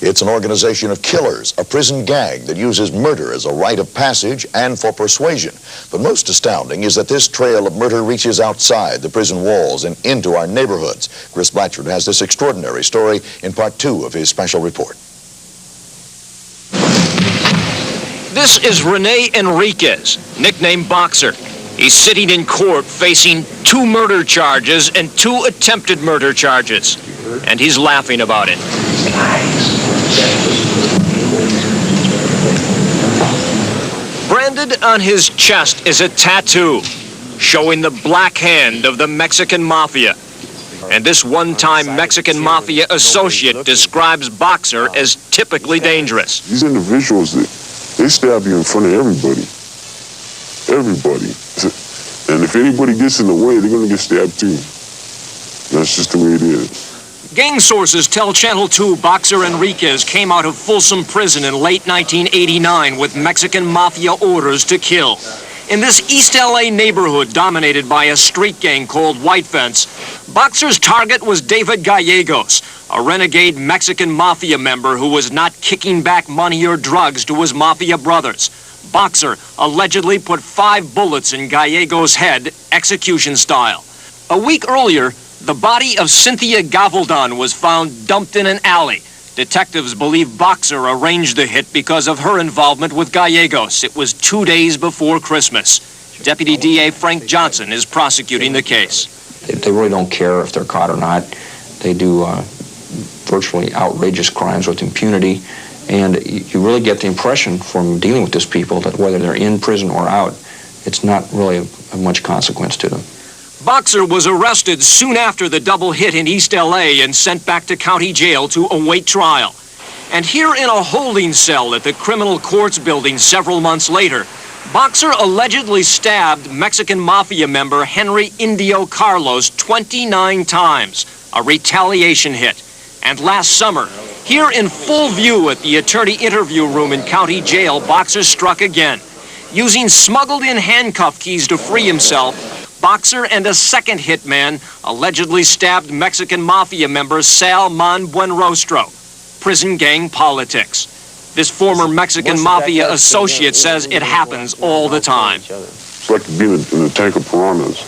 It's an organization of killers, a prison gang that uses murder as a rite of passage and for persuasion. But most astounding is that this trail of murder reaches outside the prison walls and into our neighborhoods. Chris Blatchford has this extraordinary story in part 2 of his special report. This is Rene Enriquez, nicknamed Boxer. He's sitting in court facing 2 murder charges and 2 attempted murder charges. And he's laughing about it. Branded on his chest is a tattoo showing the black hand of the Mexican Mafia. And this one-time Mexican Mafia associate describes Boxer as typically dangerous. These individuals, they stab you in front of everybody. Everybody. And if anybody gets in the way, they're going to get stabbed too. That's just the way it is. Gang sources tell Channel 2 Boxer Enriquez came out of Folsom Prison in late 1989 with Mexican Mafia orders to kill. In this East LA neighborhood dominated by a street gang called White Fence, Boxer's target was David Gallegos, a renegade Mexican Mafia member who was not kicking back money or drugs to his Mafia brothers. Boxer allegedly put 5 bullets in Gallegos' head, execution style. A week earlier, the body of Cynthia Gavaldon was found dumped in an alley. Detectives believe Boxer arranged the hit because of her involvement with Gallegos. It was 2 days before Christmas. Deputy DA Frank Johnson is prosecuting the case. They really don't care if they're caught or not. They do virtually outrageous crimes with impunity. And you really get the impression from dealing with these people that whether they're in prison or out, it's not really of much consequence to them. Boxer was arrested soon after the double hit in East LA and sent back to county jail to await trial. And here in a holding cell at the criminal courts building several months later, Boxer allegedly stabbed Mexican Mafia member Henry Indio Carlos 29 times, a retaliation hit. And last summer, here in full view at the attorney interview room in county jail, Boxer struck again. Using smuggled-in handcuff keys to free himself, Boxer and a second hitman allegedly stabbed Mexican Mafia member Sal Buenrostro. Prison gang politics. This former Mexican Mafia associate says it happens all the time. It's like being in a tank of piranhas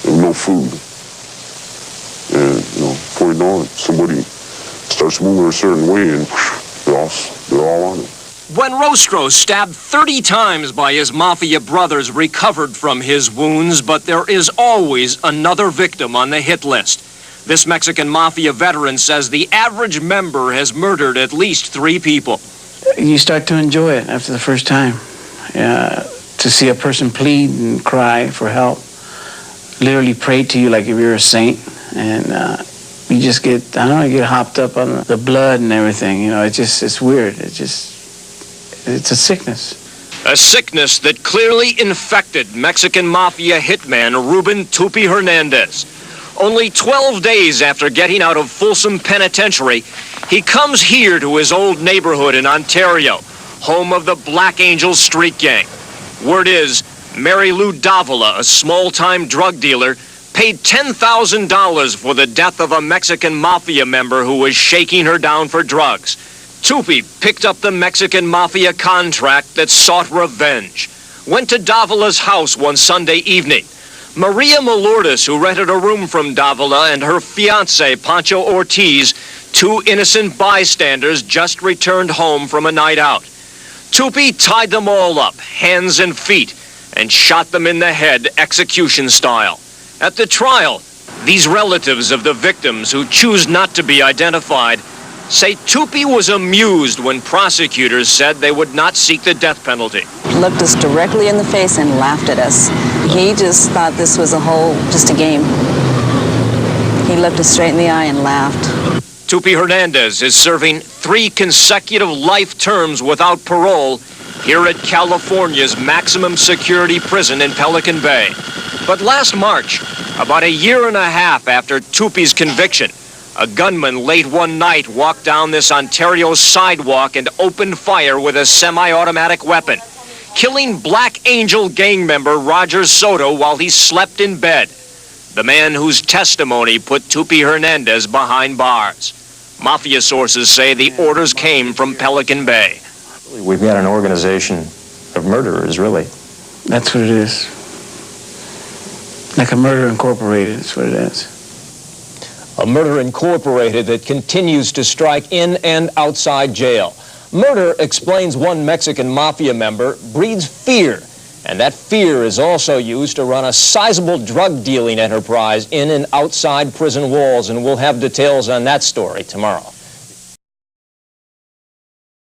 with no food. And, before you know it, somebody starts moving a certain way and they're all on it. Buenrostro, stabbed 30 times by his Mafia brothers, recovered from his wounds, but there is always another victim on the hit list. This Mexican Mafia veteran says the average member has murdered at least 3 people. You start to enjoy it after the first time. To see a person plead and cry for help, literally pray to you like if you're a saint, and you just get, you get hopped up on the blood and everything. It's weird. It's a sickness. A sickness that clearly infected Mexican Mafia hitman Ruben Tupi Hernandez. Only 12 days after getting out of Folsom Penitentiary, he comes here to his old neighborhood in Ontario, home of the Black Angel street gang. Word is, Mary Lou Davila, a small-time drug dealer, paid $10,000 for the death of a Mexican Mafia member who was shaking her down for drugs. Tupi picked up the Mexican Mafia contract that sought revenge. Went to Davila's house one Sunday evening. Maria Malordes, who rented a room from Davila, and her fiancé, Pancho Ortiz, 2 innocent bystanders, just returned home from a night out. Tupi tied them all up, hands and feet, and shot them in the head, execution style. At the trial, these relatives of the victims, who choose not to be identified, say Tupi was amused when prosecutors said they would not seek the death penalty. Looked us directly in the face and laughed at us. He just thought this was just a game. He looked us straight in the eye and laughed. Tupi Hernandez is serving 3 consecutive life terms without parole here at California's maximum security prison in Pelican Bay. But last March, about a year and a half after Tupi's conviction, a gunman late one night walked down this Ontario sidewalk and opened fire with a semi-automatic weapon, killing Black Angel gang member Roger Soto while he slept in bed. The man whose testimony put Tupi Hernandez behind bars. Mafia sources say the orders came from Pelican Bay. We've got an organization of murderers, really. That's what it is. Like a Murder Incorporated, that's what it is. A Murder Incorporated that continues to strike in and outside jail. Murder, explains one Mexican Mafia member, breeds fear. And that fear is also used to run a sizable drug dealing enterprise in and outside prison walls. And we'll have details on that story tomorrow.